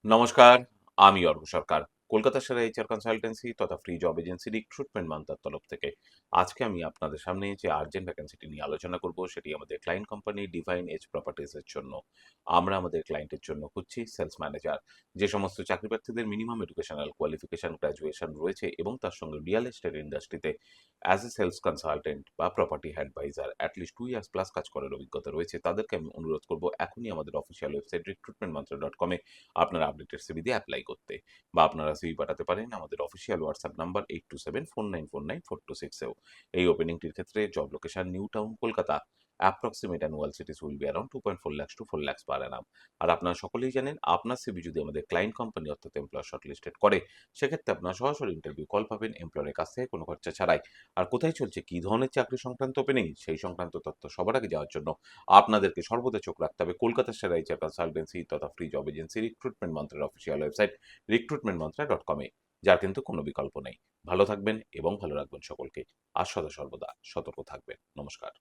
নমস্কার, আমি অর্ক সরকার। কলকাতা সেরা এইচআর কনসালটেন্সি তথা ফ্রি জব এজেন্সি রিক্রুটমেন্ট মান্ত্রার তরফ থেকে আজকে আমি আপনাদের সামনে যে আর্জেন্ট ভ্যাকেন্সিটি নিয়ে আলোচনা করব সেটি আমাদের client company Divine Edge Properties এর জন্য। আমরা আমাদের ক্লায়েন্টের জন্য খুঁজছি সেলস ম্যানেজার। যে সমস্ত চাকরি প্রার্থীদের মিনিমাম এডুকেশনাল কোয়ালিফিকেশন গ্র্যাজুয়েশন রয়েছে এবং তার সঙ্গে রিয়েল এস্টেট ইন্ডাস্ট্রিতে অ্যাজ এ সেলস কনসালটেন্ট বা property adviser at least 2 years plus কাজ করার অভিজ্ঞতা রয়েছে তাদেরকে আমি অনুরোধ করব এখনই আমাদের অফিসিয়াল ওয়েবসাইট recruitmentmantra.com এ আপনার আপডেটেড সিভি দিয়ে এপ্লাই করতে, বা আপনারা সিভি পাঠাতে পারেন আমাদের অফিসিয়াল হোয়াটসঅ্যাপ নাম্বার 8274949496 এও। এই ওপেনিংটির ক্ষেত্রে job location new town Kolkata. Approximate annual cities will be around 2.4 lakhs to 4 lakhs per annum। আর আপনারা সকলেই জানেন আপনার সিভি যদি আমাদের ক্লায়েন্ট কোম্পানি অর্থাৎ এমপ্লয়ার শর্টলিস্টেড করে সেক্ষেত্রে আপনারা সরাসরি ইন্টারভিউ কল পাবেন এমপ্লয়ারের কাছ থেকে কোনো খরচা ছাড়াই। আর কোথায় চলছে কী ধরনের চাকরি সংক্রান্ত ওপেনিং সেই সংক্রান্ত তথ্য সবার আগে যাওয়ার জন্য আপনাদেরকে সর্বদা চোখ রাখতে হবে কলকাতার সেরা এইচআর কনসালটেন্সি তথা ফ্রি জব এজেন্সি রিক্রুটমেন্ট মন্ত্রের অফিসিয়াল ওয়েবসাইট recruitmentmantra.com এ, যার কিন্তু কোনো বিকল্প নেই। ভালো থাকবেন এবং ভালো রাখবেন সকলকে। আর সদা সর্বদা সতর্ক থাকবেন। নমস্কার।